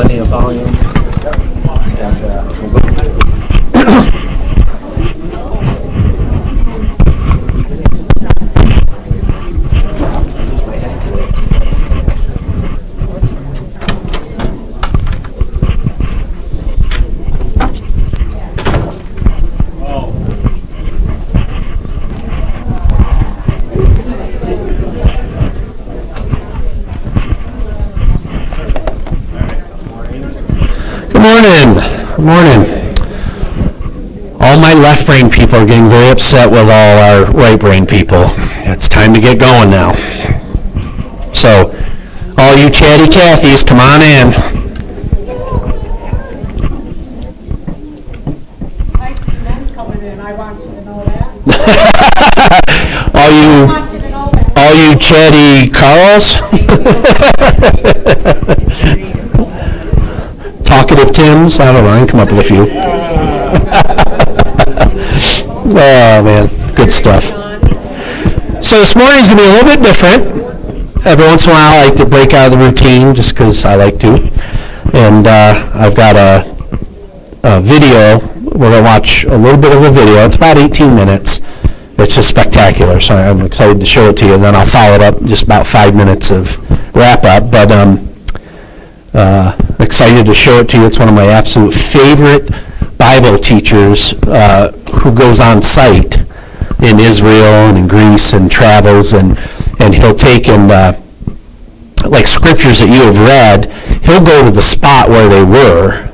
plenty of volume. Good morning. All my left brain people are getting very upset with all our right brain people. It's time to get going now. So, all you chatty Cathys, come on in. All you chatty Carls. Talkative Tims, I don't know, I can come up with a few. Oh man, good stuff. So this morning's going to be a little bit different. Every once in a while I like to break out of the routine just because I like to. And I've got a video. We're going to watch a little bit of a video. It's about 18 minutes. It's just spectacular, so I'm excited to show it to you. And then I'll follow it up just about 5 minutes of wrap up. But excited to show it to you. It's one of my absolute favorite Bible teachers who goes on site in Israel and in Greece and travels, and he'll take and like scriptures that you have read, he'll go to the spot where they were.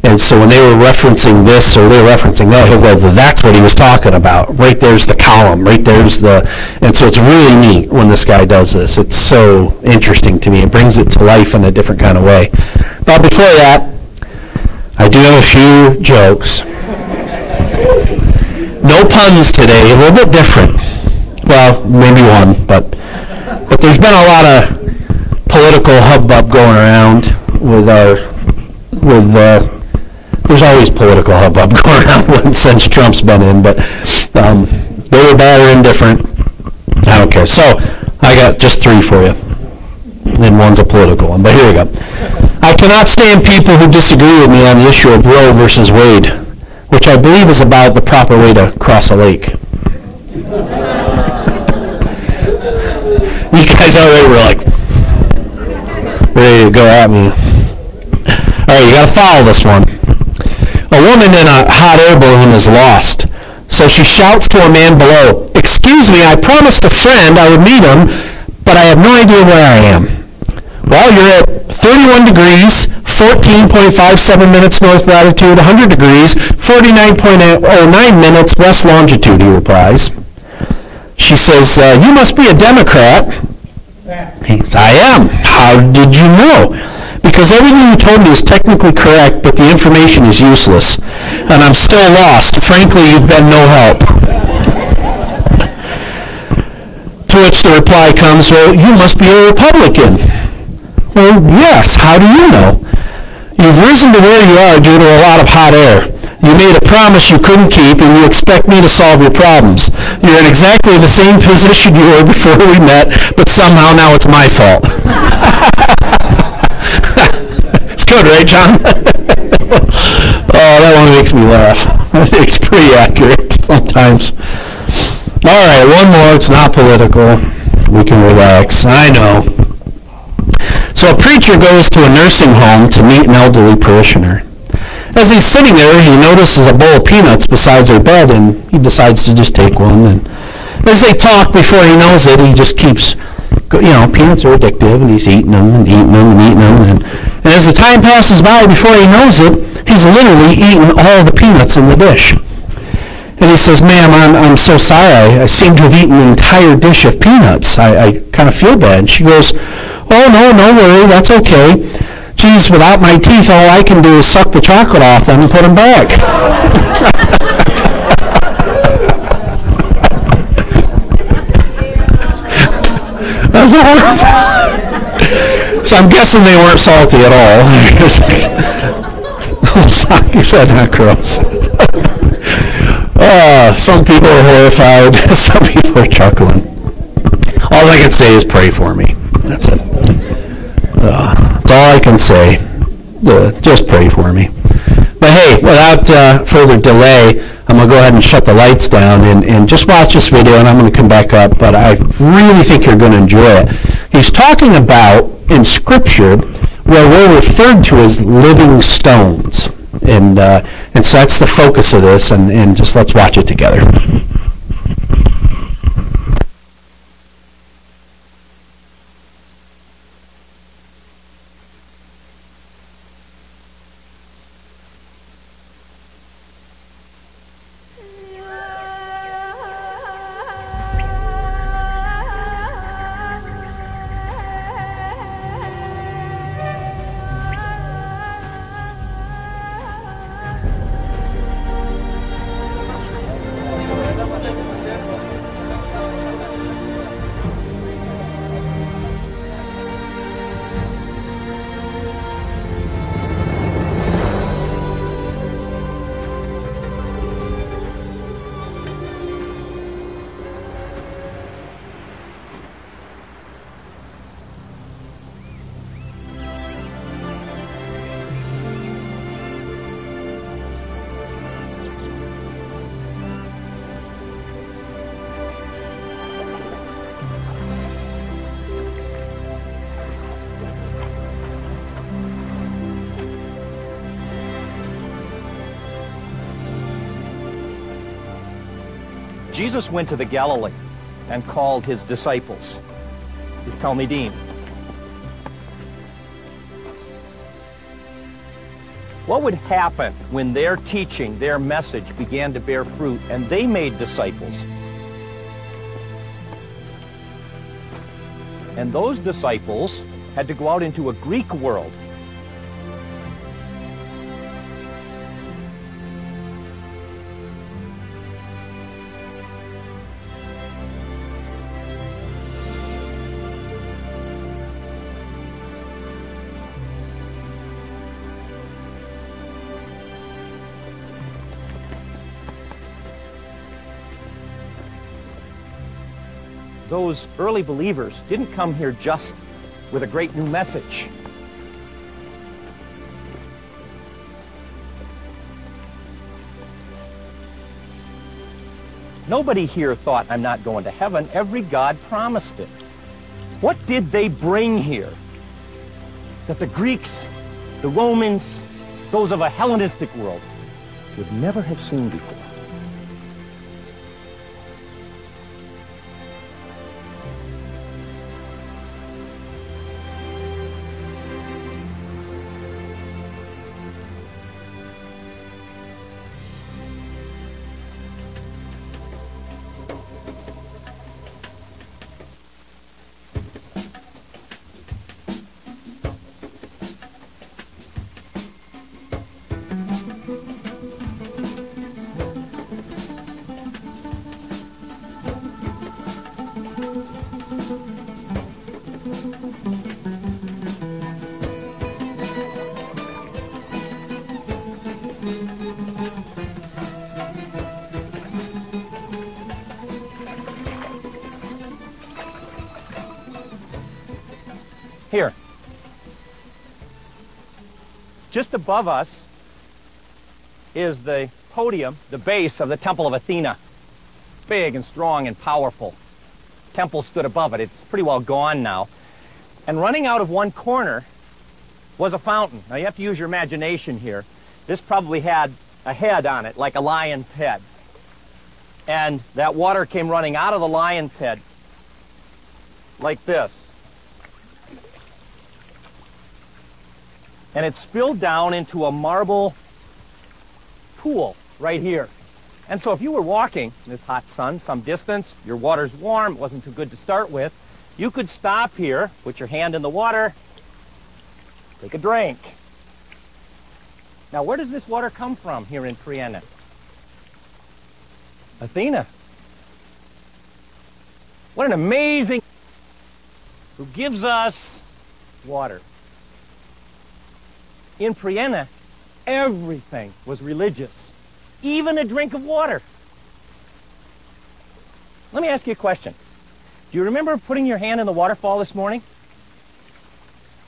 And so when they were referencing this or they were referencing that, he'll go, that's what he was talking about. Right there's the column. Right there's the... And so it's really neat when this guy does this. It's so interesting to me. It brings it to life in a different kind of way. But before that, I do have a few jokes. No puns today. A little bit different. Well, maybe one, but there's been a lot of political hubbub going around there's always political hubbub going on since Trump's been in, but whether bad or indifferent, I don't care. So I got just 3 for you, and one's a political one, but here we go. I cannot stand people who disagree with me on the issue of Roe versus Wade, which I believe is about the proper way to cross a lake. You guys already were like ready to go at me. All right, you got to follow this one. A woman in a hot air balloon is lost, so she shouts to a man below, "Excuse me, I promised a friend I would meet him, but I have no idea where I am." "Well, you're at 31 degrees, 14.57 minutes north latitude, 100 degrees, 49.09 minutes west longitude," he replies. She says, "You must be a Democrat." He says, "I am. How did you know?" "Because everything you told me is technically correct, but the information is useless, and I'm still lost. Frankly, you've been no help." To which the reply comes, "Well, you must be a Republican." "Well, yes. How do you know?" "You've risen to where you are due to a lot of hot air. You made a promise you couldn't keep, and you expect me to solve your problems. You're in exactly the same position you were before we met, but somehow now it's my fault." It's good, right, John? Oh, that one makes me laugh. It's pretty accurate sometimes. All right, one more. It's not political. We can relax. I know. So a preacher goes to a nursing home to meet an elderly parishioner. As he's sitting there, he notices a bowl of peanuts beside their bed, and he decides to just take one. And as they talk, before he knows it, he just keeps, peanuts are addictive, and he's eating them and eating them and eating them. And as the time passes by, before he knows it, he's literally eating all the peanuts in the dish. And he says, "Ma'am, I'm so sorry. I seem to have eaten the entire dish of peanuts. I kind of feel bad." And she goes, "Oh, no worry. That's okay. Geez, without my teeth, all I can do is suck the chocolate off them and put them back." That's horrible. So I'm guessing they weren't salty at all. He said not gross. Some people are horrified. Some people are chuckling. All I can say is pray for me. That's it. That's all I can say. just pray for me. But hey, without further delay, I'm going to go ahead and shut the lights down and just watch this video, and I'm going to come back up, but I really think you're going to enjoy it. He's talking about, in Scripture, where we're referred to as living stones. And so that's the focus of this, and just let's watch it together. Jesus went to the Galilee and called his disciples, his Talmidim. What would happen when their teaching, their message began to bear fruit and they made disciples? And those disciples had to go out into a Greek world. Those early believers didn't come here just with a great new message. Nobody here thought, I'm not going to heaven. Every God promised it. What did they bring here that the Greeks, the Romans, those of a Hellenistic world would never have seen before? Here, just above us is the podium, the base of the Temple of Athena. Big and strong and powerful. Temple stood above it. It's pretty well gone now. And running out of one corner was a fountain. Now you have to use your imagination here. This probably had a head on it, like a lion's head. And that water came running out of the lion's head like this. And it spilled down into a marble pool right here. And so if you were walking in this hot sun some distance, your water's warm, it wasn't too good to start with, you could stop here, put your hand in the water, take a drink. Now where does this water come from here in Priene? Athena. What an amazing who gives us water. In Priene, everything was religious, even a drink of water. Let me ask you a question. Do you remember putting your hand in the waterfall this morning?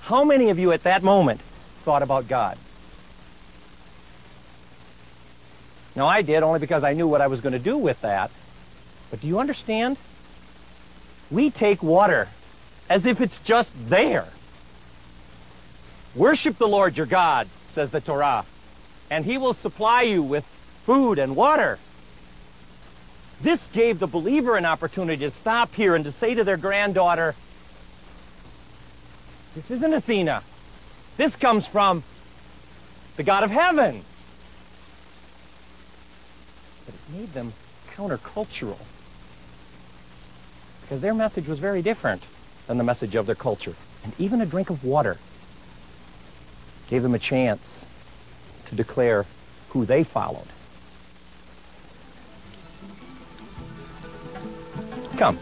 How many of you at that moment thought about God? Now, I did only because I knew what I was going to do with that. But do you understand? We take water as if it's just there. Worship the Lord your God, says the Torah, and he will supply you with food and water. This gave the believer an opportunity to stop here and to say to their granddaughter, this isn't Athena. This comes from the God of heaven. But it made them countercultural, because their message was very different than the message of their culture. And even a drink of water gave them a chance to declare who they followed. Come.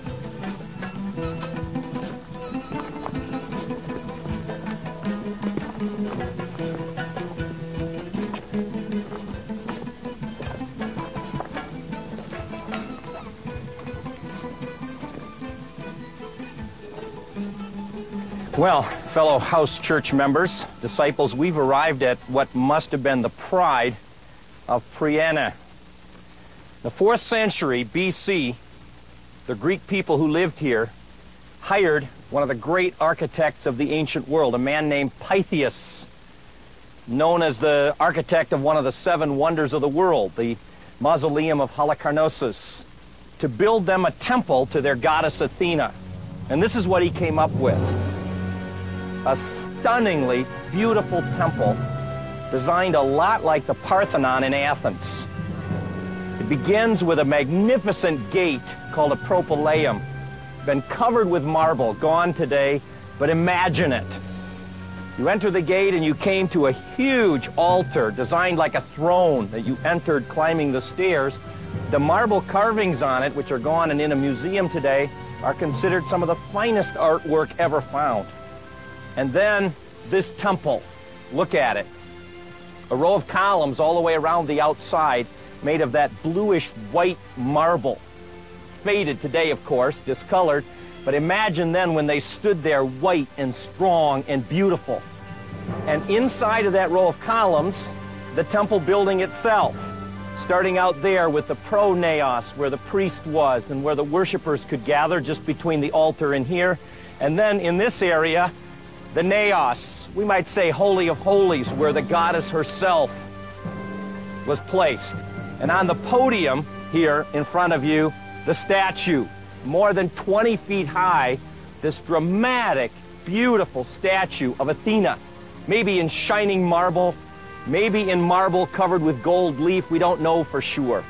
Well, fellow house church members, disciples, we've arrived at what must have been the pride of Priene. The 4th century BC, the Greek people who lived here hired one of the great architects of the ancient world, a man named Pytheas, known as the architect of one of the 7 wonders of the world, the mausoleum of Halicarnassus, to build them a temple to their goddess Athena. And this is what he came up with. A stunningly beautiful temple designed a lot like the Parthenon in Athens. It begins with a magnificent gate called a propylaeum, been covered with marble, gone today, but imagine it. You enter the gate and you came to a huge altar designed like a throne that you entered climbing the stairs. The marble carvings on it, which are gone and in a museum today, are considered some of the finest artwork ever found. And then this temple, look at it. A row of columns all the way around the outside made of that bluish white marble. Faded today, of course, discolored, but imagine then when they stood there white and strong and beautiful. And inside of that row of columns, the temple building itself, starting out there with the pronaos, where the priest was and where the worshipers could gather just between the altar and here. And then in this area, the naos, we might say Holy of Holies, where the goddess herself was placed. And on the podium here in front of you, the statue, more than 20 feet high, this dramatic, beautiful statue of Athena, maybe in shining marble, maybe in marble covered with gold leaf, we don't know for sure.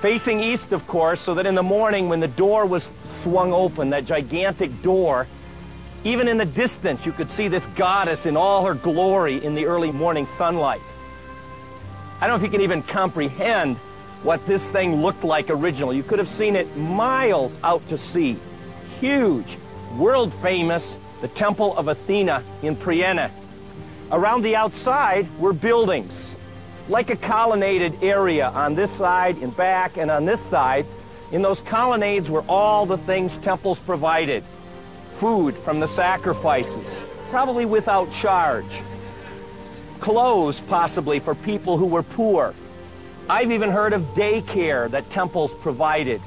Facing east, of course, so that in the morning when the door was swung open, that gigantic door, even in the distance, you could see this goddess in all her glory in the early morning sunlight. I don't know if you can even comprehend what this thing looked like originally. You could have seen it miles out to sea. Huge, world famous, the Temple of Athena in Priene. Around the outside were buildings, like a colonnaded area on this side and back, and on this side. In those colonnades were all the things temples provided. Food from the sacrifices, probably without charge. Clothes, possibly, for people who were poor. I've even heard of daycare that temples provided.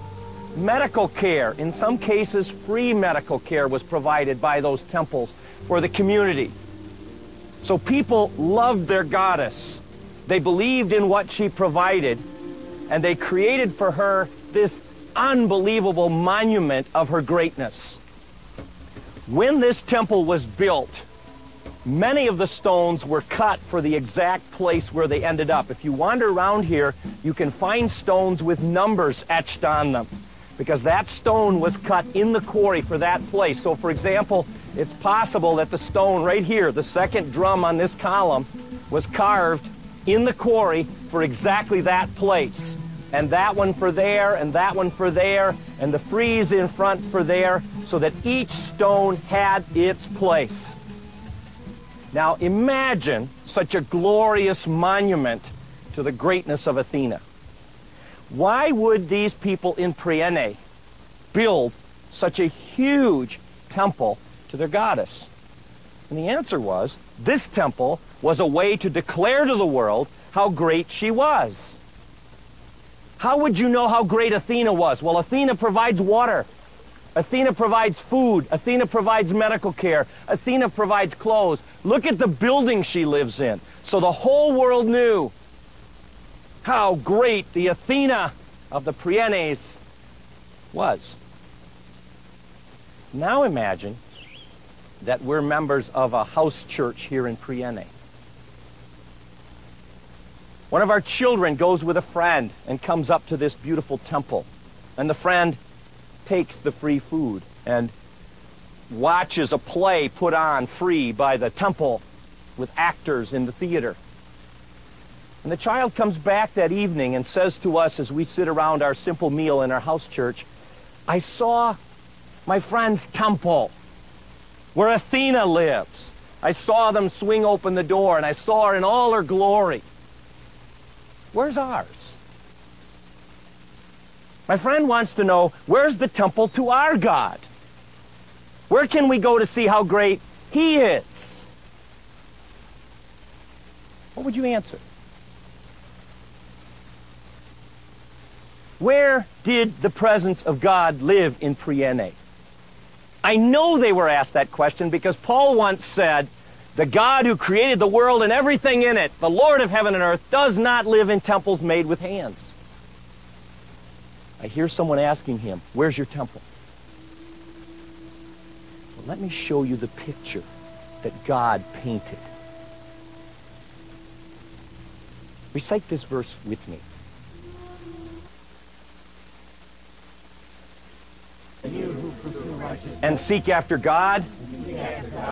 Medical care, in some cases free medical care was provided by those temples for the community. So people loved their goddess. They believed in what she provided, and they created for her this unbelievable monument of her greatness. When this temple was built, many of the stones were cut for the exact place where they ended up. If you wander around here, you can find stones with numbers etched on them, because that stone was cut in the quarry for that place. So, for example, it's possible that the stone right here, the second drum on this column, was carved in the quarry for exactly that place. And that one for there, and that one for there, and the frieze in front for there, so that each stone had its place. Now imagine such a glorious monument to the greatness of Athena. Why would these people in Priene build such a huge temple to their goddess? And the answer was, this temple was a way to declare to the world how great she was. How would you know how great Athena was? Well, Athena provides water. Athena provides food. Athena provides medical care. Athena provides clothes. Look at the building she lives in. So the whole world knew how great the Athena of the Priennes was. Now imagine that we're members of a house church here in Priene. One of our children goes with a friend and comes up to this beautiful temple. And the friend takes the free food and watches a play put on free by the temple with actors in the theater. And the child comes back that evening and says to us as we sit around our simple meal in our house church, I saw my friend's temple where Athena lives. I saw them swing open the door and I saw her in all her glory. Where's ours? My friend wants to know, where's the temple to our God? Where can we go to see how great He is? What would you answer? Where did the presence of God live in Priene? I know they were asked that question because Paul once said, the God who created the world and everything in it, the Lord of heaven and earth, does not live in temples made with hands. I hear someone asking him, where's your temple? Well, let me show you the picture that God painted. Recite this verse with me. And seek after God